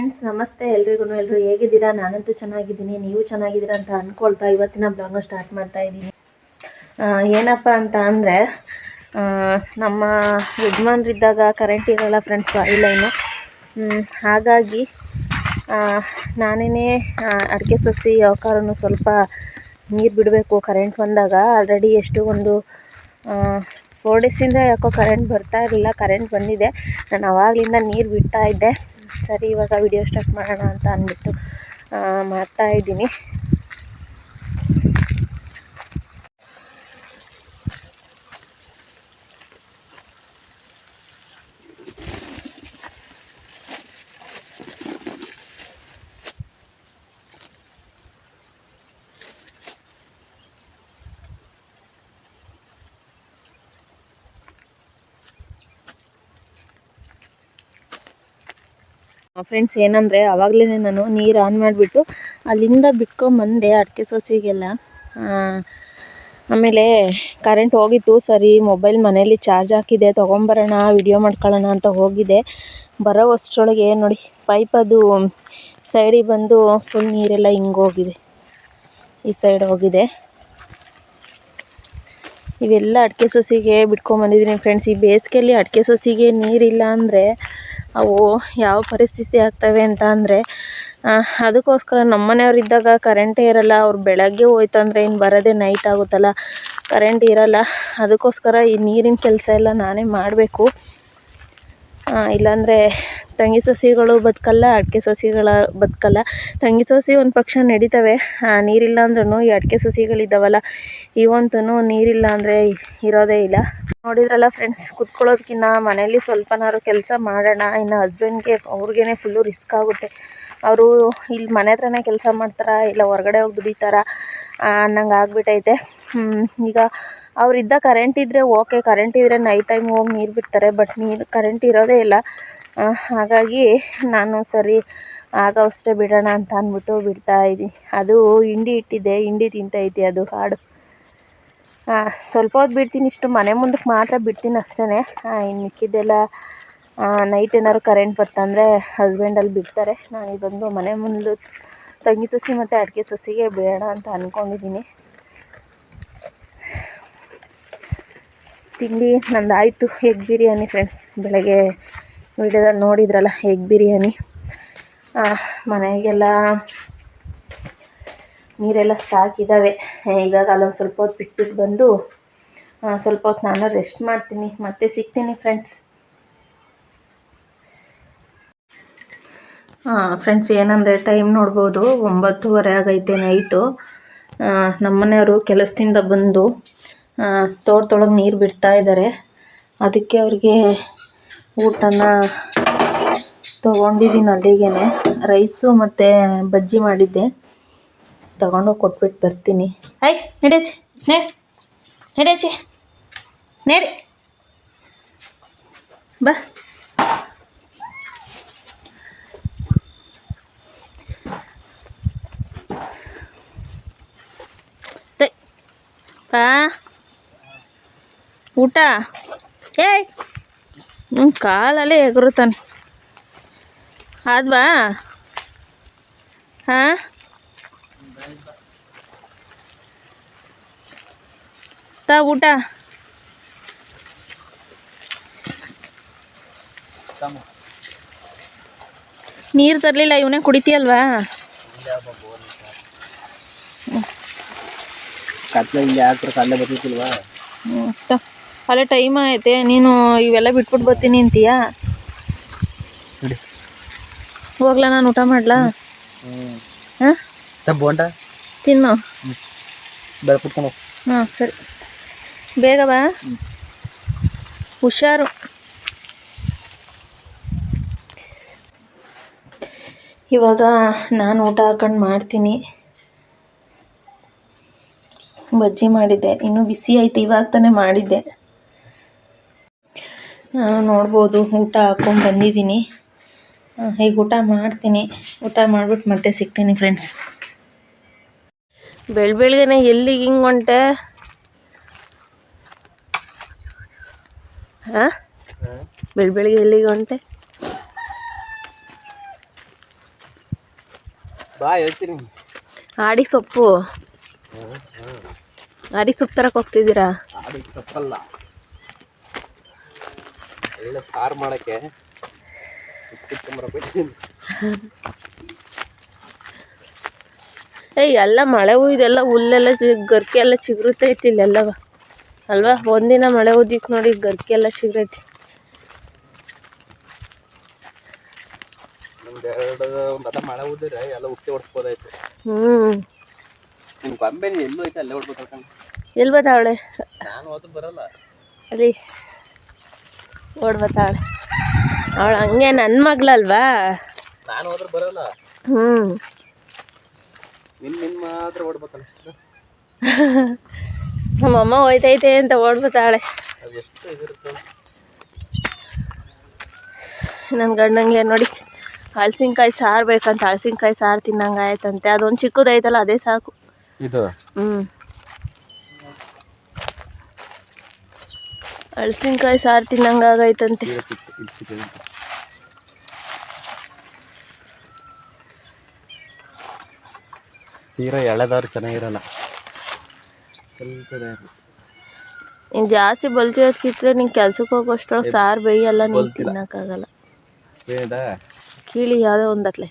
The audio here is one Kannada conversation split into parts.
ಫ್ರೆಂಡ್ಸ್ ನಮಸ್ತೆ ಎಲ್ಲರಿಗೂ. ಎಲ್ಲರೂ ಹೇಗಿದ್ದೀರಾ? ನಾನಂತೂ ಚೆನ್ನಾಗಿದ್ದೀನಿ, ನೀವು ಚೆನ್ನಾಗಿದ್ದೀರಾ ಅಂತ ಅಂದ್ಕೊಳ್ತಾ ಇವತ್ತಿನ ಬ್ಲಾಗ್ನ ಸ್ಟಾರ್ಟ್ ಮಾಡ್ತಾ ಇದ್ದೀನಿ. ಏನಪ್ಪ ಅಂತ ಅಂದರೆ ನಮ್ಮ ಯಜಮಾನ್ರಿದ್ದಾಗ ಕರೆಂಟ್ ಇರೋಲ್ಲ ಫ್ರೆಂಡ್ಸ್, ವಾಯು ಲೈನು. ಹಾಗಾಗಿ ನಾನೇ ಅಡಿಕೆ ಸಸಿ ಯಾವ ಕಾರಣವೂ ಸ್ವಲ್ಪ ನೀರು ಬಿಡಬೇಕು ಕರೆಂಟ್ ಬಂದಾಗ. ಆಲ್ರೆಡಿ ಒಂದು 4 ಡೇಸಿಂದ ಯಾಕೋ ಕರೆಂಟ್ ಬರ್ತಾ ಇರಲಿಲ್ಲ. ಕರೆಂಟ್ ಬಂದಿದೆ, ನಾನು ಆವಾಗಲಿಂದ ನೀರು ಬಿಡ್ತಾ ಇದ್ದೆ. ಸರಿ, ಇವಾಗ ವಿಡಿಯೋ ಸ್ಟಾರ್ಟ್ ಮಾಡೋಣ ಅಂತ ಅಂದ್ಬಿಟ್ಟು ಮಾಡ್ತಾಯಿದ್ದೀನಿ. ಫ್ರೆಂಡ್ಸ್ ಏನಂದರೆ ಆವಾಗಲೇ ನಾನು ನೀರು ಆನ್ ಮಾಡಿಬಿಟ್ಟು ಅಲ್ಲಿಂದ ಬಿಟ್ಕೊಂಬಂದೆ ಅಡಿಕೆ ಸೊಸಿಗೆಲ್ಲ. ಆಮೇಲೆ ಕರೆಂಟ್ ಹೋಗಿತ್ತು. ಸರಿ, ಮೊಬೈಲ್ ಮನೇಲಿ ಚಾರ್ಜ್ ಹಾಕಿದೆ, ತೊಗೊಂಬರೋಣ ವಿಡಿಯೋ ಮಾಡ್ಕೊಳ್ಳೋಣ ಅಂತ ಹೋಗಿದ್ದೆ. ಬರೋ ಅಷ್ಟರೊಳಗೆ ನೋಡಿ, ಪೈಪ್ ಅದು ಸೈಡಿಗೆ ಬಂದು ಫುಲ್ ನೀರೆಲ್ಲ ಹಿಂಗೋಗಿದೆ, ಈ ಸೈಡ್ ಹೋಗಿದೆ. ಇವೆಲ್ಲ ಅಡಿಕೆ ಸೊಸಿಗೆ ಬಿಟ್ಕೊಂಬಂದಿದ್ದೀನಿ ಫ್ರೆಂಡ್ಸ್. ಈ ಬೇಸಿಗೆಯಲ್ಲಿ ಅಡಿಕೆ ಸೊಸಿಗೆ ನೀರಿಲ್ಲ ಅಂದರೆ ಅವು ಯಾವ ಪರಿಸ್ಥಿತಿ ಆಗ್ತವೆ ಅಂತ ಅಂದರೆ, ಅದಕ್ಕೋಸ್ಕರ ನಮ್ಮ ಮನೆಯವರಿದ್ದಾಗ ಕರೆಂಟೇ ಇರೋಲ್ಲ. ಅವ್ರು ಬೆಳಗ್ಗೆ ಹೋಯ್ತಂದರೆ ಇನ್ನು ಬರೋದೇ ನೈಟ್ ಆಗುತ್ತಲ್ಲ, ಕರೆಂಟ್ ಇರೋಲ್ಲ. ಅದಕ್ಕೋಸ್ಕರ ಈ ನೀರಿನ ಕೆಲಸ ಎಲ್ಲ ನಾನೇ ಮಾಡಬೇಕು. ಇಲ್ಲಾಂದರೆ ತಂಗಿ ಸಸಿಗಳು ಬದುಕಲ್ಲ, ಅಡಿಕೆ ಸಸಿಗಳ ಬದುಕಲ್ಲ. ತಂಗಿ ಸಸಿ ಒಂದು ಪಕ್ಷ ನಡೀತವೆ, ನೀರಿಲ್ಲ ಅಂದ್ರೂ ಈ ಅಡಿಕೆ ಸಸಿಗಳಿದ್ದಾವಲ್ಲ ಇವಂತೂ ನೀರಿಲ್ಲ ಅಂದರೆ ಇರೋದೇ ಇಲ್ಲ. ನೋಡಿದ್ರಲ್ಲ ಫ್ರೆಂಡ್ಸ್, ಕುತ್ಕೊಳ್ಳೋದಕ್ಕಿಂತ ಮನೇಲಿ ಸ್ವಲ್ಪನಾದ್ರು ಕೆಲಸ ಮಾಡೋಣ. ಇನ್ನು ಹಸ್ಬೆಂಡ್ಗೆ ಅವ್ರಿಗೇ ಫುಲ್ಲು ರಿಸ್ಕ್ ಆಗುತ್ತೆ. ಅವರು ಇಲ್ಲಿ ಮನೆ ಹತ್ರನೇ ಕೆಲಸ ಮಾಡ್ತಾರಾ ಇಲ್ಲ ಹೊರಗಡೆ ಹೋಗಿ ದುಡಿತಾರಾ ಅನ್ನಂಗೆ ಆಗ್ಬಿಟ್ಟೈತೆ. ಈಗ ಅವರಿದ್ದ ಕರೆಂಟ್ ಇದ್ದರೆ ಓಕೆ, ಕರೆಂಟ್ ಇದ್ದರೆ ನೈಟ್ ಟೈಮ್ ಹೋಗಿ ನೀರು ಬಿಡ್ತಾರೆ. ಬಟ್ ಕರೆಂಟ್ ಇರೋದೇ ಇಲ್ಲ. ಹಾಗಾಗಿ ನಾನು ಸರಿ ಆಗವಷ್ಟೇ ಬಿಡೋಣ ಅಂತ ಅಂದ್ಬಿಟ್ಟು ಬಿಡ್ತಾಯಿದ್ದೀನಿ. ಅದು ಹಿಂಡಿ ಇಟ್ಟಿದ್ದೆ, ಹಿಂಡಿ ತಿಂತೈತಿ ಅದು ಹಾಡು. ಸ್ವಲ್ಪ ಹೊತ್ತು ಬಿಡ್ತೀನಿ, ಇಷ್ಟು ಮನೆ ಮುಂದಕ್ಕೆ ಮಾತ್ರ ಬಿಡ್ತೀನಿ ಅಷ್ಟೇ. ಇನ್ನು ಮಿಕ್ಕಿದ್ದೆಲ್ಲ ನೈಟ್ ಏನಾದ್ರು ಕರೆಂಟ್ ಬರ್ತಂದರೆ ಹಸ್ಬೆಂಡಲ್ಲಿ ಬಿಡ್ತಾರೆ. ನಾನು ಬಂದು ಮನೆ ಮುಂದೆ ತಂಗಿ ಸಸಿ ಮತ್ತು ಅಡಿಕೆ ಸಸಿಗೆ ಬೇಡ ಅಂತ ಅಂದ್ಕೊಂಡಿದ್ದೀನಿ. ತಿಂಡಿ ನಂದು ಆಯಿತು, ಎಗ್ ಬಿರಿಯಾನಿ ಫ್ರೆಂಡ್ಸ್. ಬೆಳಗ್ಗೆ ವಿಡಿಯೋದಲ್ಲಿ ನೋಡಿದ್ರಲ್ಲ ಎಗ್ ಬಿರಿಯಾನಿ. ಮನೆಗೆಲ್ಲ ನೀರೆಲ್ಲ ಸ್ಟಾಕ್ ಇದ್ದಾವೆ. ಇವಾಗ ಅಲ್ಲೊಂದು ಸ್ವಲ್ಪ ಹೊತ್ತು ಬಿಟ್ಬಿಟ್ಟು ಬಂದು ಸ್ವಲ್ಪ ಹೊತ್ತು ನಾನು ರೆಸ್ಟ್ ಮಾಡ್ತೀನಿ, ಮತ್ತೆ ಸಿಗ್ತೀನಿ ಫ್ರೆಂಡ್ಸ್. ಫ್ರೆಂಡ್ಸ್ ಏನಂದರೆ ಟೈಮ್ ನೋಡ್ಬೋದು, 9:30 ಆಗೈತೆ ನೈಟು. ನಮ್ಮನೆಯವರು ಕೆಲಸದಿಂದ ಬಂದು ತೋಟದೊಳಗೆ ನೀರು ಬಿಡ್ತಾ ಇದ್ದಾರೆ. ಅದಕ್ಕೆ ಅವ್ರಿಗೆ ಊಟನ ತೊಗೊಂಡಿದ್ದೀನಿ. ಅಲ್ಲಿಗೆ ರೈಸು ಮತ್ತು ಬಜ್ಜಿ ಮಾಡಿದ್ದೆ, ತೊಗೊಂಡೋಗಿ ಕೊಟ್ಬಿಟ್ಟು ಬರ್ತೀನಿ. ನಡೆಯಚ್ಚಿ ನಡೆಯಚ್ಚಿ ನಡಿ ಬಾ. ಊಟ ಕಾಲಲ್ಲೇ ಎಗರುತ್ತಾನೆ. ಆದ್ವಾ? ಹಾಂ, ಊಟ ನೀರು ತರಲಿಲ್ಲ, ಇವನೇ ಕುಡಿತೀಯಲ್ವಾ? ಅಲ್ಲೇ ಟೈಮ್ ಐತೆ, ನೀನು ಇವೆಲ್ಲ ಬಿಟ್ಬಿಟ್ಟು ಬರ್ತೀನಿ ಅಂತೀಯಾ? ಹೋಗ್ಲಾ, ನಾನು ಊಟ ಮಾಡ್ಲಾ? ಹಾಂ, ತಿನ್ನು. ಹಾಂ ಸರಿ, ಬೇಗ ಬಾ, ಹುಷಾರು. ಇವಾಗ ನಾನು ಊಟ ಹಾಕೊಂಡು ಮಾಡ್ತೀನಿ. ಬಜ್ಜಿ ಮಾಡಿದ್ದೆ, ಇನ್ನೂ ಬಿಸಿ ಐತೆ, ಇವಾಗ ತಾನೇ ಮಾಡಿದ್ದೆ. ನಾನು ನೋಡ್ಬೋದು ಊಟ ಹಾಕ್ಕೊಂಡು ಬಂದಿದ್ದೀನಿ. ಈಗ ಊಟ ಮಾಡ್ತೀನಿ. ಊಟ ಮಾಡಿಬಿಟ್ಟು ಮತ್ತೆ ಸಿಗ್ತೀನಿ ಫ್ರೆಂಡ್ಸ್. ಬೆಳಗ್ಗೆನೆ ಎಲ್ಲಿಗೆ ಹಿಂಗೆ ಹೊಂಟೆ? ಬೆಳಗ್ಗೆ ಎಲ್ಲಿಗೆ ಹೊಂಟೆ? ಬಾ ಹೇಳ್ತೀನಿ. ಆಡಿ ಸೊಪ್ಪು ಆಡಿ ಸೊಪ್ಪು ತರಕ್ಕೆ ಹೋಗ್ತಿದ್ದೀರಾ? ಆಡಿ ಸೊಪ್ಪಲ್ಲ, ಒಳ್ಳೆ ಸಾರು ಮಾಡೋಕ್ಕೆ ಏಯ್ ಎಲ್ಲ ಮಳೆ ಇದೆಲ್ಲ ಹುಲ್ಲೆಲ್ಲ ಗರ್ಕೆ ಎಲ್ಲ ಚಿಗುರುತ್ತೈತಿ ಇಲ್ಲೆಲ್ಲವ ಅಲ್ವಾ? ಒಂದಿನ ಮಳೆ ಉದಿಕ್ ನೋಡಿ ಗರ್ಕೆ ಎಲ್ಲ ಚಿಗುರೈತಿ. ಒಂದು ಅದ ಮಳೆ ಉದಿದ್ರೆ ಎಲ್ಲ ಉಟ್ಟಿ ಹೊಡ್ಸ್ಬೋದಾಯ್ತು. ನಿಮ್ ಗೊಂಬೆ ಎಲ್ಲೂ ಐತೆ ಅಲ್ಲೇ ಹೊಡ್ಬೇಕು. ಎಲ್ಲಿ ಬತ್ತಾವಳೆ? ನಾನು ಹೋದ್ರು ಬರಲ್ಲ. ಅಲ್ಲಿ ಓಡ್ಬತ್ತಾವಳೆ ಅವಳು. ಹಂಗೆ ನನ್ನ ಮಗಳಲ್ವಾ, ನಾನು ಹೋದ್ರೆ ಬರಲ್ಲ. ನಿನ್ ಮಾತ್ರ ಓಡ್ಬೇಕಲ್ಲ. ನಮ್ಮಮ್ಮ ಹೋಯ್ತೈತೆ ಅಂತ ಓಡ್ಬತ್ತಾಳೆ. ಅದು ಎಷ್ಟು ಇದಿರುತ್ತೆ ನನ್ನ ಗಂಡಂಗೆ ನೋಡಿ ಹಳಸಿನ್ಕಾಯಿ ಸಾರು ಬೇಕಂತ ಹಳಸಿನ್ಕಾಯಿ ಸಾರು ತಿನ್ನಂಗೆ ಆಯ್ತಂತೆ. ಅದೊಂದು ಚಿಕ್ಕದೈತಲ್ಲ ಅದೇ ಸಾಕು. ಇದು ಹಳಸಿನ್ಕಾಯಿ ಸಾರು ತಿನ್ನಂಗಾಗೈತಂತೆ. ತೀರಾ ಎಳೆದವ್ರು ಚೆನ್ನಾಗಿರಲ್ಲ. ನೀನು ಜಾಸ್ತಿ ಬಲ್ತಿರೋದ್ಕಿದ್ರೆ ನಿಂಗೆ ಕೆಲ್ಸಕ್ಕೆ ಹೋಗೋಷ್ಟ್ರೊಳಗೆ ಸಾರು ಬೇಯಲ್ಲ, ನೀನು ತಿನ್ನೋಕ್ಕಾಗಲ್ಲ. ಕೀಳಿ ಯಾವುದೋ ಒಂದತ್ಲೆ.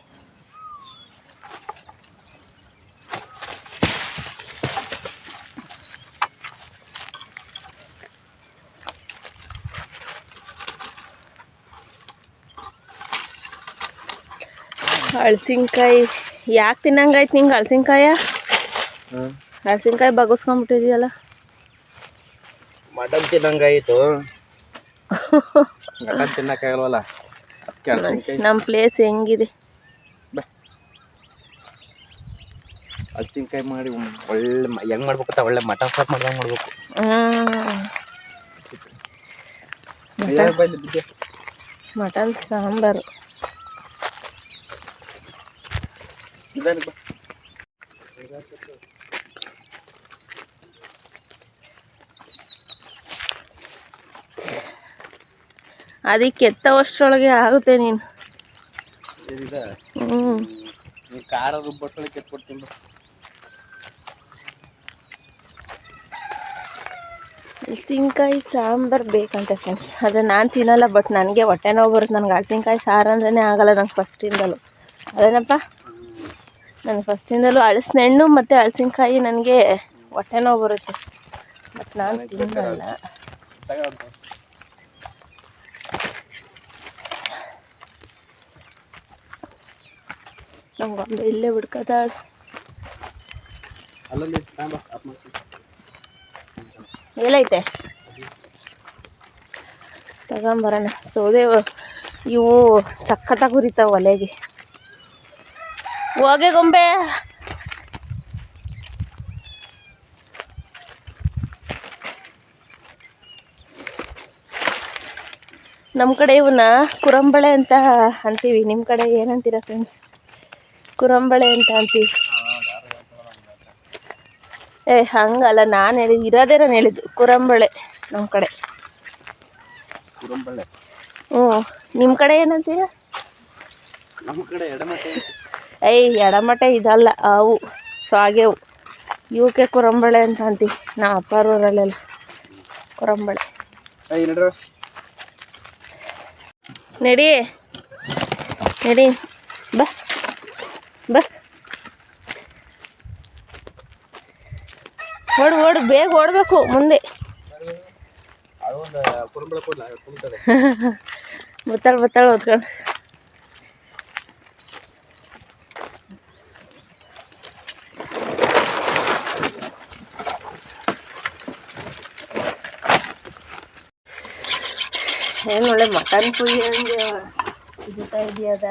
ಹಳಸಿನ್ಕಾಯಿ ಯಾಕೆ ತಿನ್ನಂಗಾಯ್ತು ನಿಂಗೆ? ಹಳಸಿನ್ಕಾಯಿ ಬಗಸ್ಕೊಂಡ್ಬಿಟ್ಟಿದೆಯಲ್ಲ. ಮಟನ್ ತಿನ್ನಂಗಾಯಿತು. ಮಟನ್ ತಿನ್ನಕ್ಕಾಗಲ್ವಲ್ಲ. ನಮ್ಮ ಪ್ಲೇಸ್ ಹೆಂಗಿದೆ? ಹಳಸಿನ್ಕಾಯಿ ಮಾಡಿ ಒಳ್ಳೆ ಹೆಂಗ್ ಮಾಡ್ಬೇಕಂತ ಒಳ್ಳೆ ಮಟನ್ ಸಾರು ಮಾಡ್ದಂಗೆ ಮಾಡ್ಬೇಕು. ಮಟನ್ ಸಾಂಬಾರು ಅದಕ್ಕೆ ಎತ್ತವಷ್ಟರೊಳಗೆ ಆಗುತ್ತೆ ನೀನು. ಖಾರ ರುಬ್ಬಟ್ಟೊಳಗೆ ಎತ್ಕೊಡ್ತೀನಿ. ಹಳಸಿನ್ಕಾಯಿ ಸಾಂಬಾರು ಬೇಕಂತೆ ಫ್ರೆಂಡ್ಸ್. ಅದು ನಾನು ತಿನ್ನಲ್ಲ, ಬಟ್ ನನಗೆ ಹೊಟ್ಟೆ ನೋವು ಬರುತ್ತೆ. ನನಗೆ ಹಳಸಿನ್ಕಾಯಿ ಸಾರು ಅಂದ್ರೇ ಆಗಲ್ಲ ನಂಗೆ ಫಸ್ಟಿಂದಲೂ. ಅದೇನಪ್ಪ, ನನಗೆ ಫಸ್ಟಿಂದಲೂ ಹಣ್ಣು ಮತ್ತು ಹಳಸಿನ್ಕಾಯಿ ನನಗೆ ಹೊಟ್ಟೆ ನೋವು ಬರುತ್ತೆ, ಬಟ್ ನಾನು ತಿನ್ನಲ್ಲ. ನಮ್ಗೊಂದು ಇಲ್ಲೇ ಬಿಡ್ಕೋತಾಳೆ. ಎಲ್ಲೈತೆ ತಗೊಂಬರೋಣ. ಸೌದೆ ಇವು ಸಖತ್ತಾಗಿ ಉರಿತಾವೆ ಒಲೆಗೆ. ಹೋಗೆ ಗೊಂಬೆ. ನಮ್ಮ ಕಡೆ ಇವನ್ನ ಕುರಂಬಳೆ ಅಂತ ಅಂತೀವಿ. ನಿಮ್ಮ ಕಡೆ ಏನಂತೀರ ಫ್ರೆಂಡ್ಸ್? ಕುರಂಬಳೆ ಅಂತ ಅಂತೀವಿ. ಹಂಗಲ್ಲ, ನಾನು ಹೇಳಿದ್ದು ಇರೋದೇ, ನಾನು ಹೇಳಿದ್ದು ಕುರಂಬಳೆ ನಮ್ಮ ಕಡೆ. ನಿಮ್ಮ ಕಡೆ ಏನಂತೀರ? ನಮ್ಮ ಕಡೆ ಎಡಮಟೆ. ಎಡಮಟೆ ಇದಲ್ಲ, ಅವು ಸಾಗೆವು. ಇವಕ್ಕೆ ಕುರಂಬಳೆ ಅಂತ ಅಂತೀವಿ ನಾವು ಅಪ್ಪಾರೂರಲ್ಲೆಲ್ಲ. ಕುರಂಬಳೆ ನಡಿ ನಡಿ ಬಾ ಬಾ. ಓಡು ಬೇಗ ಓಡಬೇಕು ಮುಂದೆ. ಬತ್ತಾಳೆ ಓದ್ಕೊಂಡು. ಏನು ಒಳ್ಳೆ ಮಟನ್ ಕುಯ್ಯಂಗೆ ಇದ್ತಾ ಇದೆಯದ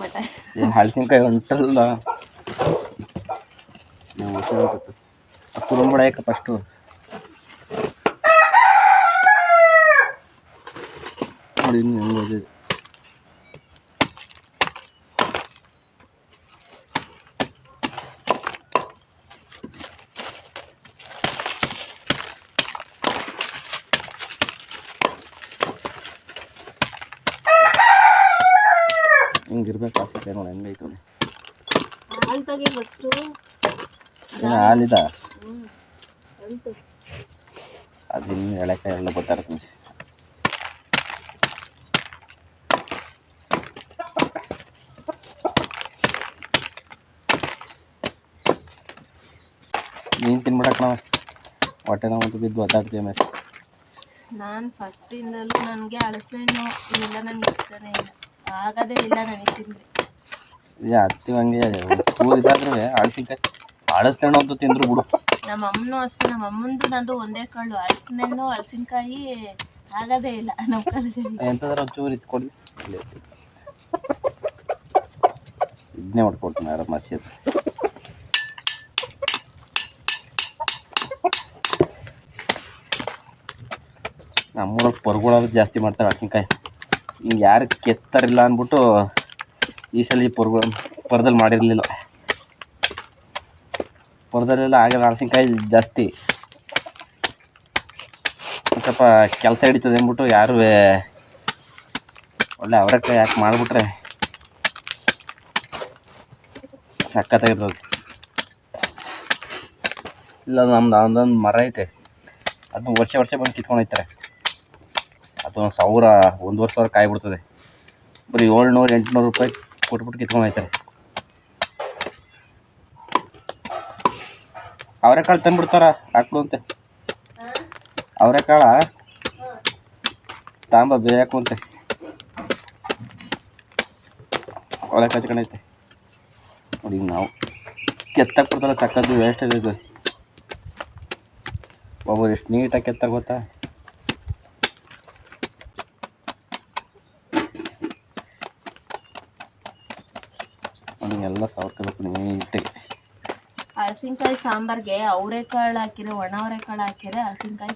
ಮಟನ್. ಹಳಸಿನ್ಕಾಯಿ ಉಂಟಲ್ಲ, ಕುರುಂಬಳೆ ಫಸ್ಟು ನೋಡಿ. ಹಂಗೆ ಇರ್ಬೇಕು ಆಸೆ ನೋಡಿ ಹೆಂಗೈತು ಹಾಲು ತೆಗಿ ಫಸ್ಟು. ಏನು ಹಾಲಿದ ಅಂತು ಅದಿನ್ನು ಎಳೆಕಾಯಿ ಎಲ್ಲ ಗೊತ್ತಾಗ್ತದೆ. ನೀನು ತಿನ್ಬಿಡಕ್ಕೆ ನಾವು ಹೊಟ್ಟೆ ನಾವು ಬಿದ್ದು ಒದ್ದಾಡ್ತೀವಿ ಮೆಸ್. ನಾನು ಫಸ್ಟಿಂದಲೂ ನನಗೆ ಹಣ್ಣು ಇವೆಲ್ಲ ನನಗೆ ಇಷ್ಟನೇ ಇಲ್ಲ, ಆಗೋದೇ ಇಲ್ಲ ನನಗೆ ತಿಂದರೆ. ಇದು ಹತ್ತಿ ಹಂಗೆ ಚೂರು ಇದಾದ್ರೂ ಹಣ್ಣು ಅಂತೂ ತಿಂದ್ರು ಬಿಡು. ನಮ್ಮ ಅಮ್ಮನೂ ಅಷ್ಟೇ, ನಮ್ಮ ಅಮ್ಮಂದು ನಂದು ಒಂದೇ ಕಾಳು. ಹಣ್ಣು ಹಲಸಿನಕಾಯಿ ಆಗೋದೇ ಇಲ್ಲ ನಮ್ಮ ಕಾಲದಲ್ಲಿ. ಎಂಥದ್ರ ಚೂರು ಇತ್ಕೊಡಿ ಇದನ್ನೇ ಮಾಡ್ಕೊಡ್ತೀನಿ ಯಾರು ಮಸ್ಯದ. ನಮ್ಮೂರಲ್ಲಿ ಪೊರ್ಗಳಾದ್ರು ಜಾಸ್ತಿ ಮಾಡ್ತಾರೆ ಹಲಸಿನ್ಕಾಯಿ. ಹಿಂಗೆ ಯಾರು ಕೆತ್ತಾರಿಲ್ಲ ಅಂದ್ಬಿಟ್ಟು ಈ ಸಲ ಪೊರದಲ್ಲಿ ಮಾಡಿರಲಿಲ್ಲ. ಪೊರದಲ್ಲೆಲ್ಲ ಆಗಲ್ಲ ಹಲಸಿನ್ಕಾಯಿ ಜಾಸ್ತಿ, ಸ್ವಲ್ಪ ಕೆಲಸ ಹಿಡಿತದೆ ಅಂದ್ಬಿಟ್ಟು ಯಾರು ಒಳ್ಳೆ ಅವರೆಕಾಯಿ ಯಾಕೆ ಮಾಡಿಬಿಟ್ರೆ ಸಖತ್ತಾಗಿರ್ತದೆ. ಇಲ್ಲ ನಮ್ದು ಒಂದೊಂದು ಮರ ಐತೆ, ಅದನ್ನ ವರ್ಷ ಬಂದು ಕಿತ್ಕೊಂಡು ಹೋಗ್ತಾರೆ. ಅದು 1000 1,500 ಕಾಯಿ ಬಿಡ್ತದೆ. ಬರೀ 700-800 ರೂಪಾಯಿ ಕೊಟ್ಬಿಟ್ಟು ಕಿತ್ಕೊಂಡು ಹೋಗ್ತಾರೆ. ಅವರೆಕಾಳು ತಂದುಬಿಡ್ತಾರ ಹಾಕ್ಲು ಅಂತೆ. ಅವರೆಕಾಳ ತಾಂಬ ಬೇಯಾಕು ಅಂತೆ. ಒಳ್ಳೆ ಕಚ್ಕೊಂಡೈತೆ ನೋಡಿ. ನಾವು ಕೆತ್ತಾಕ್ ಬಿಡ್ತಾರೆ, ಸಕ್ಕದ್ದು ವೇಸ್ಟ್ ಇದೆ. ಒಬ್ಬರು ಎಷ್ಟು ನೀಟಾಗಿ ಕೆತ್ತಾಗ ಗೊತ್ತಾ. ಎಲ್ಲ ಸಾವ್ರಬೇಕು ನೀಟಾಗಿ. ಹಲಸಿನಕಾಯಿ ಸಾಂಬಾರ್ಗೆ ಅವರೆಕಾಳು ಹಾಕಿದ್ರೆ, ಒಣ ಅವರೆಕಾಳು ಹಾಕಿದ್ರೆ ಹಲಸಿನಕಾಯಿ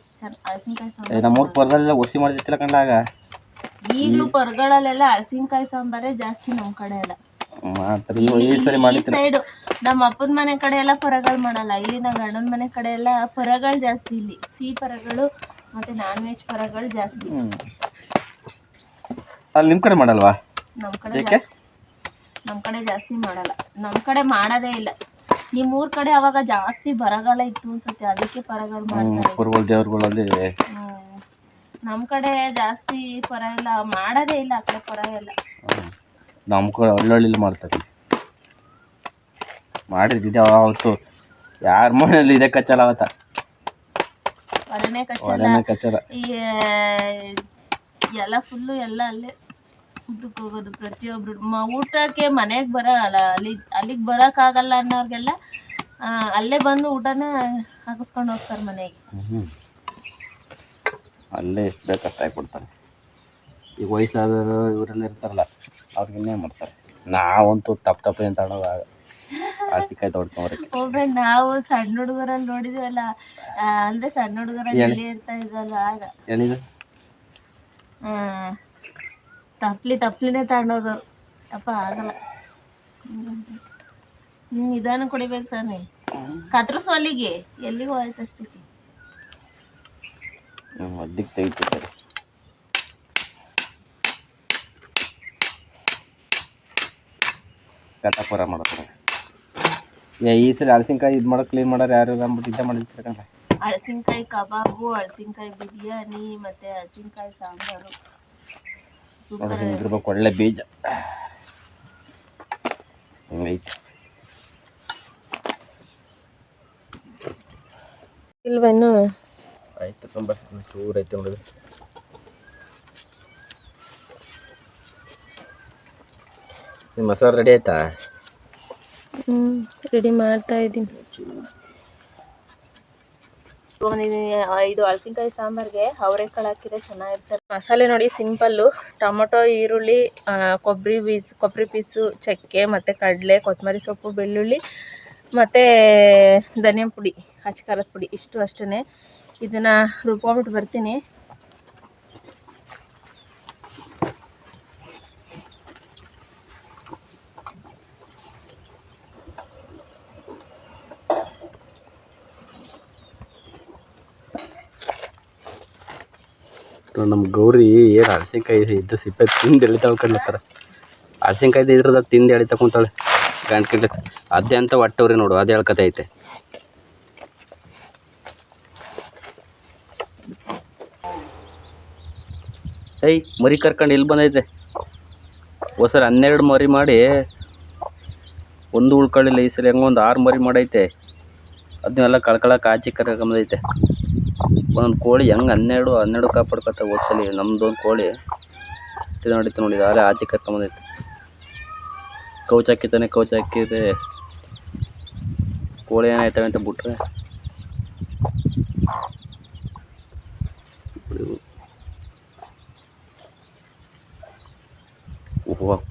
ಸಾಂಬಾರ್. ನಮ್ಮೂರು ಪರದಲ್ಲೆಲ್ಲ ಒಸಿ ಮಾಡ್ತಿರ್ತಿಲ್ಲ ಕಂಡಾಗ. ಈಗಲೂ ಪರಗಳಲ್ಲೆಲ್ಲ ಹಲಸಿನಕಾಯಿ ಸಾಂಬಾರೇ ಜಾಸ್ತಿ ನಮ್ಮ ಕಡೆ ಎಲ್ಲ. ಈ ಸೈಡು ನಮ್ಮ ಅಪ್ಪನ ಮನೆ ಕಡೆ ಎಲ್ಲ ಪರಗಳು ಮಾಡಲ್ಲ. ಇಲ್ಲಿ ನಮ್ಮ ಗಂಡನ ಮನೆ ಕಡೆ ಎಲ್ಲ ಪರಗಳು ಜಾಸ್ತಿ. ಇಲ್ಲಿ ಸಿಹಿ ಪರಗಳು ಮತ್ತೆ ನಾನ್ ವೆಜ್ ಪರಗಳು ಜಾಸ್ತಿ. ಅಲ್ಲಿ ನಿಮ್ಮ ಕಡೆ ಮಾಡಲ್ವಾ? ನಮ್ಮ ಕಡೆ ಜಾಸ್ತಿ ಮಾಡಲ್ಲ. ನಮ್ಮ ಕಡೆ ಮಾಡೋದೇ ಇಲ್ಲ. ನಿಮ್ಮೂರ್ ಕಡೆ ಅವಾಗ ಜಾಸ್ತಿ ಬರಗಾಲ ಇತ್ತು ಅನ್ಸುತ್ತೆ, ಅದಕ್ಕೆ ಪರಗಳು ಮಾಡ್ತಾರೆ. ನಮ್ಮ ಕಡೆ ಜಾಸ್ತಿ ಪರ ಎಲ್ಲ ಮಾಡೋದೇ ಇಲ್ಲ. ಆ ಕಡೆ ಪರ ಎಲ್ಲ ನಮ್ಮ ಕಡೆ ಒಳ್ಳೊಳ್ಳೆ ಮಾಡ್ತಾರೆ. ಮಾಡಿದ್ದೆ ಅವತ್ತು ಯಾರ ಮನೇಲಿ ಇದೆ ಕಚ್ಚಲ್ಲ, ಅವತ್ತ ಒಲೆನೇ ಕಚ್ಚಲ್ಲ. ಎಲ್ಲ ಫುಲ್ಲು ಎಲ್ಲ ಅಲ್ಲೇ ಊಟಕ್ಕೆ ಹೋಗೋದು ಪ್ರತಿಯೊಬ್ರು. ಊಟಕ್ಕೆ ಮನೆಗೆ ಬರಲ್ಲ, ಅಲ್ಲಿಗೆ ಬರೋಕ್ಕಾಗಲ್ಲ ಅನ್ನೋರಿಗೆಲ್ಲ ಅಲ್ಲೇ ಬಂದು ಊಟನ ಹಾಕಿಸ್ಕೊಂಡು ಹೋಗ್ತಾರೆ ಮನೆಗೆ. ಅಲ್ಲೇ ಎಷ್ಟು ಬೇಕಷ್ಟು ಹಾಕ್ಬಿಡ್ತಾರೆ. ಈಗ ವಯಸ್ಸಾದವರು ಇವರೆಲ್ಲ ಇರ್ತಾರಲ್ಲ, ಅವ್ರಿಗೆ ಇನ್ನೇ ಮಾಡ್ತಾರೆ. ನಾವಂತೂ ತಪ್ಪು ಅಂತ ಅನ್ನೋದು ಹಲಸಿನಕಾಯಿ ತೊಡ್ಕೊಂಬರಕ್ಕೆ ಹೋಗ್ಬೇಡ. ನಾವು ಸಣ್ಣ ಹುಡುಗರಲ್ಲಿ ನೋಡಿದ್ವಲ್ಲ, ಅಂದರೆ ಸಣ್ಣ ಹುಡುಗರಲ್ಲಿ ಎಲ್ಲಿ ಇರ್ತಾ ಇದ್ವಲ್ಲ ಆಗ ಏನಿದೆ ತಪ್ಲಿನೇ ತಗೊಂಡೋದು. ಅಪ್ಪ ಆಗಲ್ಲ, ನಿಧಾನ ಕುಡಿಬೇಕು ತಾನೆ. ಕತ್ರಸು ಅಲ್ಲಿಗೆ ಎಲ್ಲಿಗೂ ಆಯ್ತು ಅಷ್ಟಕ್ಕೆ. ಮದ್ದಿಗೆ ತೆಗಿತಾರೆ. ಕಟಾಪುರ ಮಾಡ್ತಾರೆ. ಈ ಸಲ ಹಲಸಿನಕಾಯಿ ಇದು ಮಾಡೋ ಕ್ಲೀನ್ ಮಾಡೋರು ಯಾರು ಅಂದ್ಬಿಟ್ಟು ಇದ್ದ ಮಾಡಿರ್ತಾರೆ. ಹಲಸಿನಕಾಯಿ ಕಬಾಬು, ಹಲಸಿನಕಾಯಿ ಬಿರಿಯಾನಿ ಮತ್ತೆ ಹಲಸಿನಕಾಯಿ ಸಾಂಬಾರು ಇರ್ಬೇಕು. ಒಳ್ಳೆ ಬೀಜ ಹಿಂಗೈತೆ ಇಲ್ವೇನು? ಆಯ್ತು, ತುಂಬ ಚೂರು ಐತೆ ನೋಡಿದ್ರೆ. ನಿಮ್ಮ ಮಸಾಲೆ ರೆಡಿ ಆಯ್ತಾ? ರೆಡಿ ಮಾಡ್ತಾ ಇದ್ದೀನಿ. ಇದು ಹಲಸಿನಕಾಯಿ ಸಾಂಬಾರ್ಗೆ ಅವರೆಕಾಳು ಹಾಕಿದ್ರೆ ಚೆನ್ನಾಗಿರ್ತಾರೆ. ಮಸಾಲೆ ನೋಡಿ ಸಿಂಪಲ್ಲು: ಟೊಮೊಟೊ, ಈರುಳ್ಳಿ, ಕೊಬ್ಬರಿ ಪೀಸು, ಚಕ್ಕೆ ಮತ್ತು ಕಡಲೆ, ಕೊತ್ತಂಬರಿ ಸೊಪ್ಪು, ಬೆಳ್ಳುಳ್ಳಿ ಮತ್ತು ಧನಿಯಾ ಪುಡಿ, ಅಚ್ಚ ಖಾರದ ಪುಡಿ, ಇಷ್ಟು ಅಷ್ಟೇ. ಇದನ್ನು ರುಬ್ಕೊಂಬಿಟ್ಟು ಬರ್ತೀನಿ. ನಮ್ಮ ಗೌರಿ ಏನು ಹಲಸಿನಕಾಯಿ ಇದ್ದು ಸಿಪ್ಪೆ ತಿಂದು ಎಳಿತಾವ ಕಡ್ಲತ್ತಾರ. ಹಸಿನ್ಕಾಯ್ದು ಇದ್ರದ ತಿಂದು ಎಳಿ ತಗೊಂತಾಳೆ ಗಂಟು ಕಿಂಟ ಅದೇ ಅಂತ ಹೊಟ್ಟವ್ರಿ ನೋಡು ಅದು ಹೇಳ್ಕತೆ ಐತೆ. ಏಯ್ ಮರಿ ಕರ್ಕೊಂಡು ಇಲ್ಲಿ ಬಂದೈತೆ ಹೊಸರು 12 ಮರಿ ಮಾಡಿ ಒಂದು ಉಳ್ಕೊಳ್ಳಿಲ್ಲ. ಈ ಸಲ ಹೆಂಗೆ ಒಂದು 6 ಮರಿ ಮಾಡೈತೆ. ಅದನ್ನೆಲ್ಲ ಕಳ್ಕೊಳಕ್ಕೆ ಆಚೆ ಕರ್ಕೊಂಬಂದೈತೆ. ಒಂದೊಂದು ಕೋಳಿ ಹೆಂಗೆ 12 ಕಾಪಾಡ್ಕೊತ ಹೋದ್ಸಲಿ ನಮ್ಮದೊಂದು ಕೋಳಿ ನಡೀತು ನೋಡಿ ಅಲ್ಲೇ ಆಚೆ ಕರ್ಕೊಂಬಂದೈತೆ. ಕೌಚ್ ಹಾಕಿತಾನೆ ಕೌಚ್ ಹಾಕಿದ್ರೆ ಕೋಳಿ ಏನಾಯ್ತವೆ ಅಂತ ಬಿಟ್ರೆ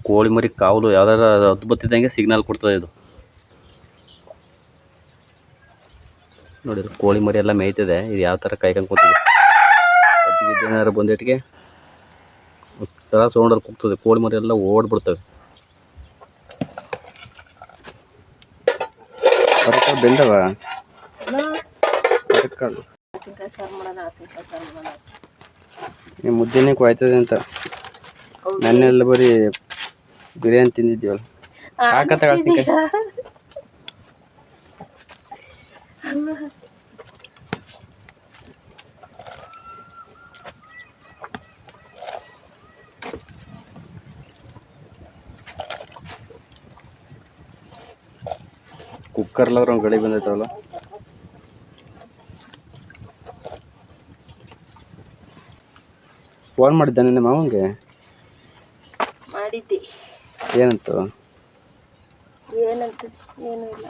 ಕೋಳಿ ಮರಿ ಕಾವಲು ಯಾವ್ದಾರ ಹದ್ದು ಬತ್ತಿದ್ದಂಗೆ ಸಿಗ್ನಲ್ ಕೊಡ್ತದೆ ಇದು ನೋಡಿದ್ರು. ಕೋಳಿ ಮರಿ ಎಲ್ಲ ಮೇಯ್ತದೆ. ಇದು ಯಾವ ಥರ ಕಾಯ್ಕೊಂಡು ಕೂತಿದೆ. ಹದ್ದಿಗೆ ಏನಾರು ಬಂದಿಟ್ಟಿಗೆ ಥರ ಸೌಂಡಲ್ಲಿ ಕೂಗ್ತದೆ. ಕೋಳಿ ಮರಿ ಎಲ್ಲ ಓಡ್ಬಿಡ್ತವೆ. ಬರಕಾಳು ಬೆಂದವ ಬರಕಾಳು ನೀವು ಮುದ್ದೆನೇ ಕೊಯ್ತದೆ ಅಂತ ನನ್ನೆಲ್ಲ ಬರೀ ಬಿರಿಯಾನಿ ತಿಂದಿದ್ದೀವಲ್ಲ. ಹಾಕತ್ತ ಹಸಿನ್ಕಾಯಿ ಕುಕ್ಕರ್ಲವ್ರ ಒಂದು ಗಡಿ ಬಂದೈತವಲ್ಲ. ಫೋನ್ ಮಾಡಿದ್ದ ನಿನ್ನೆ ಮಾವಂಗೆ ಮಾಡಿದ್ದೆ. ಏನಂತ ಏನೂ ಇಲ್ಲ.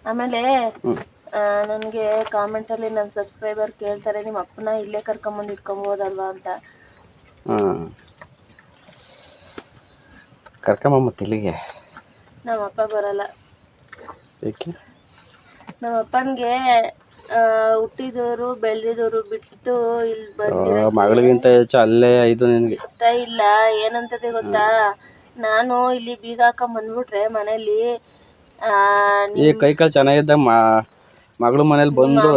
ಆಮೇಲೆ ನನಗೆ ಕಾಮೆಂಟಲ್ಲಿ ನಮ್ಮ ಸಬ್ಸ್ಕ್ರೈಬರ್ ಕೇಳ್ತಾರೆ ನಿಮ್ಮ ಅಪ್ಪನ ಇಲ್ಲೇ ಕರ್ಕೊಂಬಂದು ಇಟ್ಕೊಬೋದಲ್ವಾ ಅಂತ. ಹಾಂ ಕರ್ಕೊಂಬ ಇಲ್ಲಿಗೆ. ನಮ್ಮ ಅಪ್ಪ ಬರಲ್ಲ. ಏಕೆ? ನಮ್ಮ ಅಪ್ಪನಿಗೆ ಹುಟ್ಟಿದವರು ಬೆಳೆದಿದ್ದವರು ಬಿಟ್ಟು ಇಲ್ಲಿ ಬಂದಿರೋ ಮಗಳಿಗಿಂತ ಹೆಚ್ಚು ಅಲ್ಲೇ ಇದು ನಿನಗೆ ಇಷ್ಟ ಇಲ್ಲ. ಏನಂತದೆ ಗೊತ್ತಾ, ನಾನು ಇಲ್ಲಿ ಬೀಗ ಹಾಕೊಂಡ್ ಬಂದ್ಬಿಟ್ರೆ ಮನೇಲಿ ಈ ಕೈ ಕಾಲು ಚೆನ್ನಾಗಿದ್ದ ಮಗಳು ಮನೇಲಿ ಬಂದು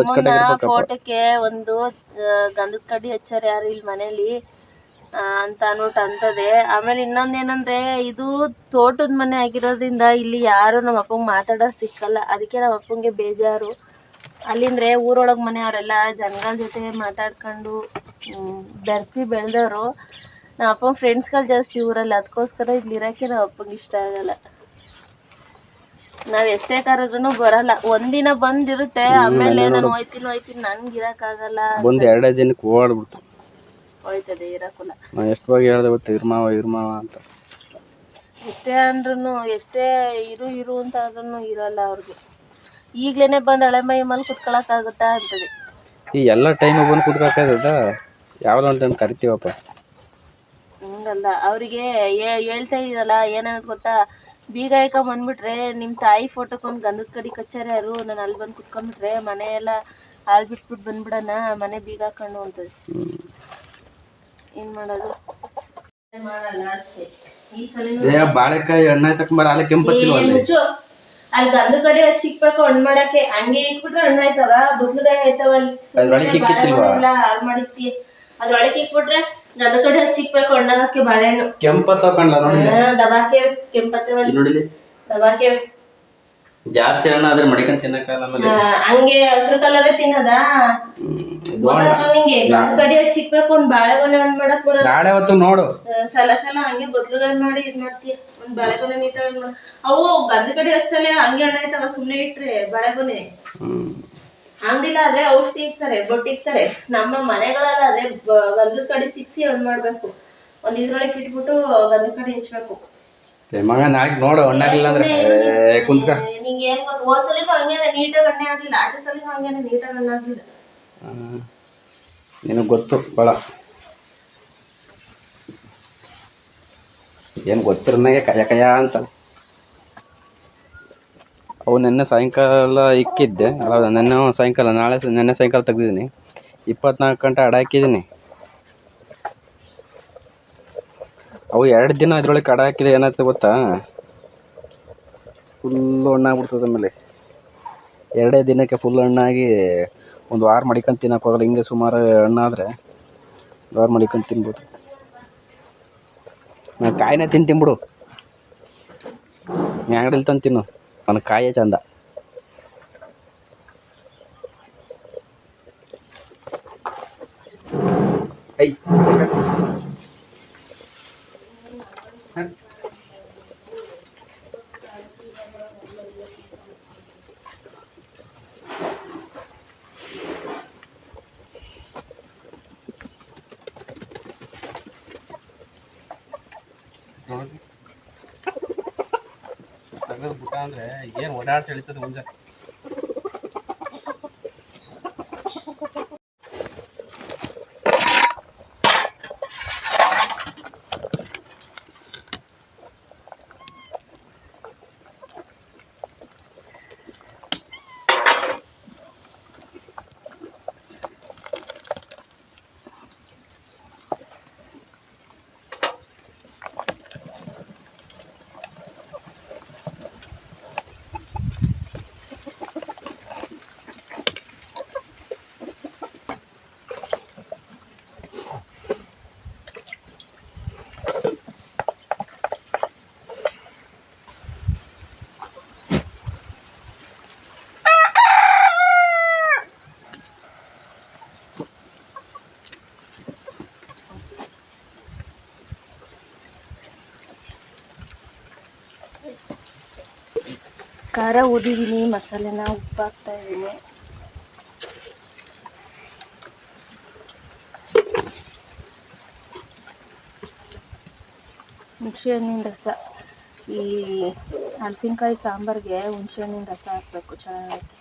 ಫೋಟೋಕ್ಕೆ ಒಂದು ಗಂಧದ ಕಡ್ಡಿ ಹಚ್ಚಾರ ಯಾರು ಇಲ್ಲಿ ಮನೇಲಿ ಅಂತ ಅನ್ಬಿಟ್ಟು ಅಂತದೆ. ಆಮೇಲೆ ಇನ್ನೊಂದೇನಂದ್ರೆ ಇದು ತೋಟದ ಮನೆ ಆಗಿರೋದ್ರಿಂದ ಇಲ್ಲಿ ಯಾರು ನಮ್ಮ ಅಪ್ಪಂಗೆ ಮಾತಾಡೋರು ಸಿಕ್ಕಲ್ಲ. ಅದಕ್ಕೆ ನಮ್ಮ ಅಪ್ಪಂಗೆ ಬೇಜಾರು. ಅಲ್ಲಿಂದ್ರೆ ಊರೊಳಗೆ ಮನೆಯವರೆಲ್ಲ ಜನಗಳ ಜೊತೆ ಮಾತಾಡ್ಕೊಂಡು ಬೆಳೆದವರು. ನಮ್ಮ ಅಪ್ಪನ ಫ್ರೆಂಡ್ಸ್ಗಳು ಜಾಸ್ತಿ ಊರಲ್ಲಿ. ಅದಕ್ಕೋಸ್ಕರ ಇಲ್ಲಿ ಇರೋಕ್ಕೆ ನಮ್ಮ ಅಪ್ಪಂಗೆ ಇಷ್ಟ ಆಗಲ್ಲ. ನಾವು ಎಷ್ಟೇ ಕರೆದ್ರೂ ಬರಲ್ಲ. ಒಂದಿನ ಬಂದಿರುತ್ತೆ, ಆಮೇಲೆ ನಾನು ಹೋಯ್ತೀನಿ ನನ್ಗೆ ಇರೋಕ್ಕಾಗಲ್ಲ. ಒಂದು 2 ದಿನಕ್ಕೆ ಓಡ್ಬಿಡ್ತು ಹೋಯ್ತದೆ ಇರೋಕ್ಕಲ್ಲ. ನಾನು ಎಷ್ಟು ಬಾಗಿ ಹೇಳ್ದೆ ಗೊತ್ತು, ಇರ್ಮಾವ ಅಂತ. ಎಷ್ಟೇ ಅಂದ್ರೂ ಎಷ್ಟೇ ಇರು ಅಂತ ಆದ್ರೂ ಇರಲ್ಲ ಅವ್ರಿಗೆ. ಈಗಲೇ ಬಂದು ಹಳೆ ಮೈ ಮೇಲೆ ಕುತ್ಕೊಳಕ್ಕಾಗುತ್ತಾ ಅಂತದೆ. ಈ ಎಲ್ಲ ಟೈಮಿಗೆ ಬಂದು ಕುತ್ಕೊಳಕ್ಕಾಗದ ಯಾವುದೋ ಅಂತ ಕರಿತೀವಪ್ಪ. ಹಂಗಲ್ಲ, ಅವರಿಗೆ ಹೇಳ್ತಾ ಇದ್ದಲ್ಲ ಏನಂತ ಗೊತ್ತಾ, ಬೀಗ ಹಾಕೊಂಡ್ ಬಂದ್ಬಿಟ್ರೆ ನಿಮ್ಮ ತಾಯಿ ಫೋಟೋಕ್ಕೊಂದು ಗಂಧದ ಕಡ್ಡಿ ಕಚ್ಚಾರ ಯಾರು, ನಾನು ಅಲ್ಲಿ ಬಂದು ಕುತ್ಕೊಂಡ್ಬಿಟ್ರೆ ಮನೆ ಎಲ್ಲ ಹಾಳು ಬಿಟ್ಬಿಟ್ಟು ಬಂದ್ಬಿಡೋಣ, ಮನೆ ಬೀಗ ಹಾಕೊಂಡು ಅಂತದೆ. ಏನು ಮಾಡೋದು, ಮಾಡಲ್ಲ ಅಷ್ಟೇ. ಈ ಸಲ ಬಾಳೆಕಾಯಿ ಹಣ್ಣು ತಕೊಂಬರ ಅಲ್ಲಿ ಕೆಂಪತ್ತಿಲ್ವ ಅಲ್ಲಿ ಗಂಧದ ಕಡ್ಡಿ ಹಚ್ಚಿಕ್ಬೇಕು ಹಣ್ಣು ಮಾಡಕ್ಕೆ. ಹಂಗೆ ಇಟ್ಬಿಟ್ರೆ ಹಣ್ಣು ಆಯ್ತವ, ಬುದ್ಲುಗಾಯಿ ಆಯ್ತವ. ಅಲ್ಲಿ ಹಾಳು ಮಾಡಿರ್ತಿ, ಅದ್ರೊಳಗೆ ಇಕ್ಬಿಟ್ರೆ ಗಂಧದ ಕಡ್ಡಿ ಹಚ್ಚಿಕ್ಬೇಕು ಹಣ್ಣಾಗಕ್ಕೆ. ಬಾಳೆಹಣ್ಣು ದಬಾಕೆ ಕೆಂಪತ್ತವಲ್ಲಿ ದಬಾಕೆ ಜಾಸ್ತಿ ಹಣ್ಣು ಆದ್ರೆ ಮಡಿಕೊಂಡ್ ತಿನ್ನಕ್ಕಾಗಲ್ಲ. ಹಂಗೆ ಹಸಿರು ಕಲರೇ ತಿನ್ನದ ನಿಂಗೆ. ಗಂಧದ ಕಡ್ಡಿ ಹಚ್ಚಿಕ್ಬೇಕು, ಒಂದ್ ಬಾಳೆಗೊನೆ ಹಣ್ಣು ಮಾಡಕ್ ಬರೋದು. ನಾಳೆ ಹೊತ್ತು ನೋಡು ಸಲ ಹಂಗೆ ಬದ್ಲುಗಾಯಿ ಮಾಡಿ ಇದ್ ಮಾಡ್ತೀಯ. ಒಂದ್ ಬಾಳೆಗೊನೆ ನೀಟಾಗಿ ಮಾಡ. ಅವು ಗಂಧದ ಕಡ್ಡಿ ಹಚ್ತಲೆ ಹಂಗೆ ಹಣ್ಣು ಆಯ್ತವ. ಸುಮ್ನೆ ಇಟ್ರೆ ಬಾಳೆಗೊನೆ ಅಂಗಡಿಲ್ಲ ಆದ್ರೆ ಔಷಧಿ ಇಕ್ತಾರೆ, ಬೊಟ್ಟು ಇಕ್ತಾರೆ. ನಮ್ಮ ಮನೆಗಳೆಲ್ಲ ಅದೇ ಗಂಧದ ಕಡ್ಡಿ ಸಿಕ್ಸಿ ಹಣ್ಣು ಮಾಡ್ಬೇಕು. ಒಂದ್ ಇದ್ರೊಳಗೆ ಇಟ್ಬಿಟ್ಟು ಗಂಧದ ಕಡ್ಡಿ ಹಚ್ಬೇಕು. ಮಗ ನಾಳೆ ನೋಡು ಹಣ್ಣಾಗಿಲ್ಲ ಅಂದ್ರೆ ಕುಂತ್ಕ. ನಿಂಗೆ ಏನ್ ಗೊತ್ತು, ಹೋದ್ ಸಲಿಗೂ ಹಂಗೇನೆ ನೀಟಾಗಿ ಹಣ್ಣೆ ಆಗ್ಲಿಲ್ಲ, ಆಚೆ ಸಲಿಗೂ ಹಂಗೇನೆ ನೀಟಾಗಿ ಹಣ್ಣು ಆಗ್ಲಿಲ್ಲ. ನಿನಗೆ ಗೊತ್ತು ಭಾಳ ಏನು ಗೊತ್ತಿರನಾಗೆ ಕಯ ಅಂತ. ಅವು ನೆನ್ನೆ ಸಾಯಂಕಾಲ ಇಕ್ಕಿದ್ದೆ ಅಲ್ಲ, ನೆನ್ನೆ ಸಾಯಂಕಾಲ ನೆನ್ನೆ ಸಾಯಂಕಾಲ ತೆಗ್ದಿದ್ದೀನಿ. 24 ಗಂಟೆ ಅಡ ಹಾಕಿದ್ದೀನಿ. ಅವು 2 ದಿನ ಇದ್ರೊಳಗೆ ಕಡ ಹಾಕಿದೆ. ಏನಾಯ್ತು ಗೊತ್ತಾ, ಫುಲ್ಲು ಹಣ್ಣಾಗ್ಬಿಡ್ತದೆ. ಆಮೇಲೆ 2 ದಿನಕ್ಕೆ ಫುಲ್ ಹಣ್ಣಾಗಿ ಒಂದು ವಾರ ಮಡಿಕೊಂಡು ತಿನ್ನೋಕೆ ಹೋಗಲ್ಲ. ಹಿಂಗೆ ಸುಮಾರು ಹಣ್ಣಾದರೆ 1 ವಾರ ಮಡಿಕೊಂಡು ತಿನ್ಬೋದು. ನಾನು ಕಾಯಿನ ತಿಂತೀನಿ ಬಿಡು. ನೀ ಅಂಗಡಿಲಿ ತಂದು ತಿನ್ನು, ನನಗೆ ಕಾಯೇ ಚಂದ. ಐ ತೆಗೆದು ಬಿಟ್ಟ ಅಂದರೆ ಏನು ಓಡಾಡ್ಸಿ ಎಳಿತದೆ ಮುಂಜಾನೆ. ಖಾರ ಊದಿದ್ದೀನಿ, ಮಸಾಲೆನ ಉಪ್ಪು ಹಾಕ್ತಾ ಇದ್ದೀನಿ. ಹುಣಸೆಹಣ್ಣಿನ ರಸ, ಈ ಹಲಸಿನಕಾಯಿ ಸಾಂಬಾರಿಗೆ ಹುಣಸೆಹಣ್ಣಿನ ರಸ ಹಾಕಬೇಕು, ಚೆನ್ನಾಗೈತೆ.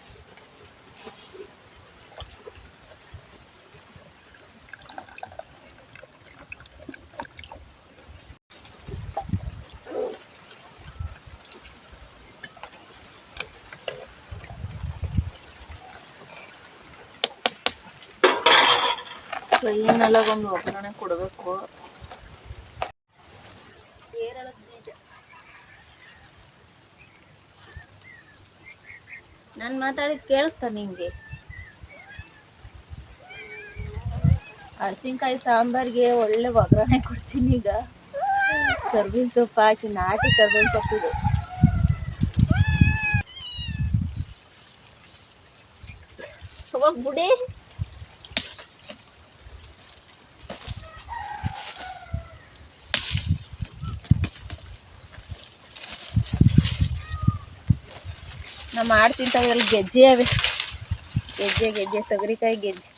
ಫ್ರೈನೆಲ್ಲ ಒಂದು ಒಗ್ಗರಣೆ ಕೊಡಬೇಕು. ನಾನು ಮಾತಾಡಿದ ಕೇಳಿಸ್ತಾ ನಿಂಗೆ? ಹಲಸಿನಕಾಯಿ ಸಾಂಬಾರಿಗೆ ಒಳ್ಳೆ ಒಗ್ಗರಣೆ ಕೊಡ್ತೀನಿ ಈಗ. ಕರ್ಬೇವಿನ ಸೊಪ್ಪು ಹಾಕಿ, ನಾಟಿ ಕರ್ಬೇವಿನ ಸೊಪ್ಪಿದು. ಬುಡಿ ನಾ ಮಾಡ್ತೀನಿ ತಗೊಳ್ಳಿ. ಗೆಜ್ಜೆ ಅವೆ, ಗೆಜ್ಜೆ ತೊಗರಿಕಾಯಿ ಗೆಜ್ಜೆ.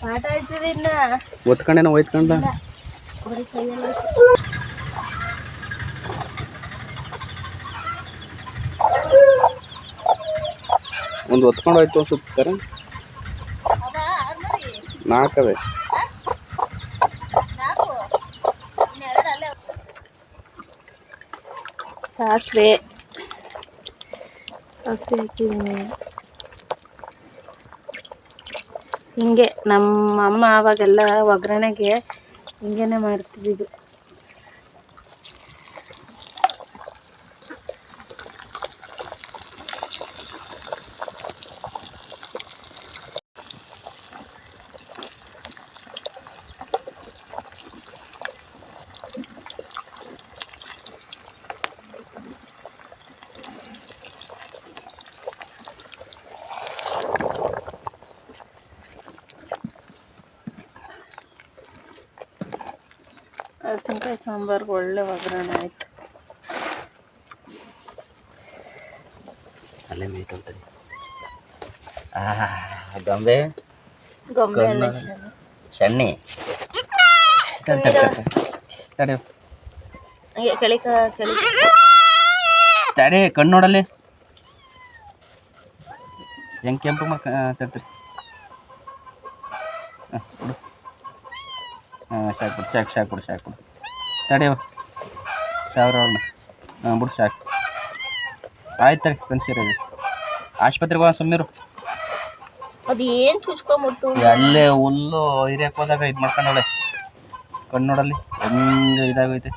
ಪಾಠ ಆಯ್ತದ ಇನ್ನ ಒತ್ಕೊಂಡೇನ ಒಯ್ತ್ಕೊಂಡ ಒಂದು ಒತ್ಕೊಂಡು ಹೋಯ್ತು ಅನ್ಸುತ್ತಾರೆ. ನಾಲ್ಕವೇ ಸಾಸಿವೆ ಹಾಕಿದ್ದೀನಿ. ಹಿಂಗೆ ನಮ್ಮ ಅಮ್ಮ ಆವಾಗೆಲ್ಲ ಒಗ್ಗರಣೆಗೆ ಹಿಂಗೇನೆ ಮಾಡ್ತಿದ್ದು. ಹಲಸಿನಕಾಯಿ ಸಾಂಬಾರ್ಗೆ ಒಳ್ಳೆ ಒಗ್ಗರಣೆ ಆಯ್ತು. ಅಲ್ಲೇ ಮೇಯ್ತಂತದೆ ಗೊಂಬೆ ಸಣ್ಣಿ ತಡೆ ಕಣ್ಣು ನೋಡಲ್ಲಿ ಹೆಂಗೆ ಕೆಂಪು ತರ್ತೀರಿ. ಕೊಡು ಶಾಕ್ ಕೊಡು ತಡೆಯವ ಶಾವ್ರ ಬಿಡು ಶಾಕ್ ಆಯ್ತು ತಡಿ ಕನ್ಸಿರೋದು. ಆಸ್ಪತ್ರೆಗೆ ಹೋಗೋಣ ಸುಮ್ಮೀರು. ಅದು ಏನು ಚುಚ್ಕೊಂಬಿಡ್ತು. ಅಲ್ಲೇ ಹುಲ್ಲು ಹಿರಿಯಕ್ಕೆ ಹೋದಾಗ ಇದು ಮಾಡ್ಕೊಂಡವಳೆ. ಕಣ್ಣು ನೋಡಲ್ಲಿ ಹೆಂಗೆ ಇದಾಗೈತೆ.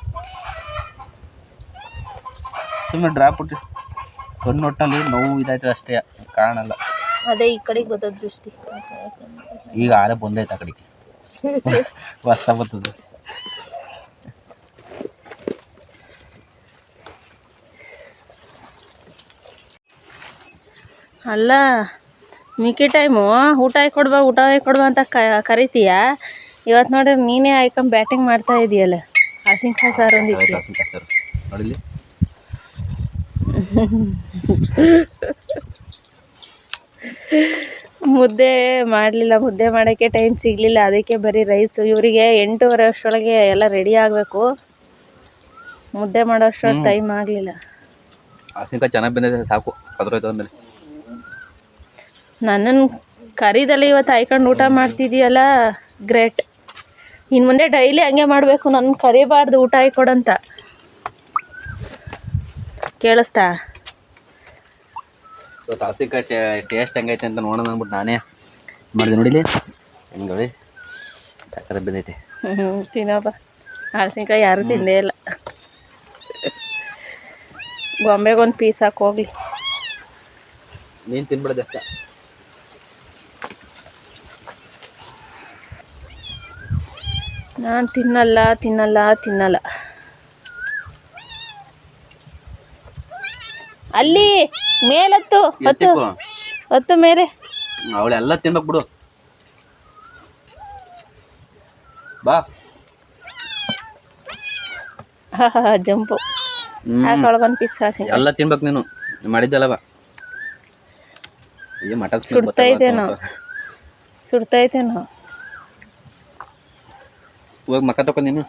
ಸುಮ್ಮನೆ ಡ್ರಾಪ್ ಬಿಟ್ಟು ಕಣ್ಣು ಒಟ್ಟಲ್ಲಿ ನೋವು ಇದಾಯ್ತದೆ ಅಷ್ಟೇ, ಕಾಣಲ್ಲ. ಅದೇ ಈ ಕಡೆಗೆ ಬರ್ತದ ದೃಷ್ಟಿ. ಈಗ ಆರೆ ಬಂದೈತೆ ಆ ಕಡೆಗೆ ಹೊಸ ಬರ್ತದೆ. ಅಲ್ಲ ಮಿಕ್ಕಿ ಟೈಮು ಊಟ ಹಾಕೊಡ್ಬಾ ಅಂತ ಕರಿತೀಯ. ಇವತ್ತು ನೋಡ್ರಿ ನೀನೇ ಹಾಕೊಂಡು ಬ್ಯಾಟಿಂಗ್ ಮಾಡ್ತಾ ಇದೆಯಲ್ಲ. ಹಸಿಂಕಾಯಿ ಸಾರು ಒಂದಿತ್ತು. ನೋಡಿಲಿ ಮುದ್ದೆ ಮಾಡಲಿಲ್ಲ, ಮುದ್ದೆ ಮಾಡೋಕ್ಕೆ ಟೈಮ್ ಸಿಗಲಿಲ್ಲ. ಅದಕ್ಕೆ ಬರೀ ರೈಸು. ಇವರಿಗೆ 8:30 ಅಷ್ಟರೊಳಗೆ ಎಲ್ಲ ರೆಡಿ ಆಗಬೇಕು. ಮುದ್ದೆ ಮಾಡೋ ಅಷ್ಟೊಳಗೆ ಟೈಮ್ ಆಗಲಿಲ್ಲ. ಹಸಿಂಕಾಯಿ ಚೆನ್ನಾಗಿ ಬಂದಿದೆ, ಸಾಕು ಕದ್ರೋಯ್ತು ಅಂದಮೇಲೆ. ನನ್ನನ್ನು ಕರಿದಲ್ಲ ಇವತ್ತು ಹಾಯ್ಕೊಂಡು ಊಟ ಮಾಡ್ತಿದ್ದೀಯಲ್ಲ, ಗ್ರೇಟ್. ಇನ್ನು ಮುಂದೆ ಡೈಲಿ ಹಂಗೆ ಮಾಡಬೇಕು. ನನ್ನ ಕರಿಬಾರ್ದು ಊಟ ಹಾಕೊಡಂತ. ಕೇಳಿಸ್ತಾ? ಇವತ್ತು ಹಸಿಕಾಯಿ ಟೇಸ್ಟ್ ಹೆಂಗೈತೆ ಅಂತ ನೋಡೋಣ ಅಂದ್ಬಿಟ್ಟು ನಾನೇ ಮಾಡಿದೆ. ನೋಡಿಲಿ ಹೆಂಗವೆ ಸಕ್ಕರೆ ಬಂದೈತೆ. ತಿನ್ನಪ್ಪ. ಹಲಸಿನಕಾಯಿ ಯಾರೂ ತಿಂದೇ ಇಲ್ಲ. ಗೊಂಬೆಗೊಂದು ಪೀಸ್ ಹಾಕೋಗ್ಲಿ. ನೀನು ತಿನ್ಬಿಡೋದು ಅಷ್ಟ. ನಾನು ತಿನ್ನಲ್ಲ. ಅಲ್ಲಿ ಮೇಲತ್ತು ಹತ್ತು ಮೇಲೆ ಅವಳೆಲ್ಲ ತಿನ್ಬೇಕು ಬಿಡು. ಬಾ ಜಂಪು ಹಾಕೊಳಗೊಂದು ಪೀಸ್ ಹಸಿ ಎಲ್ಲ ತಿನ್ಬೇಕು ನೀನು ಮಾಡಿದ್ದಲ್ಲ. ಬಾ ಈ ಮಟನ್ ಸುಡ್ತೈತೇನೋ. ಇವಾಗ ಮಕ್ಕ ತಕೊ ನೀನು.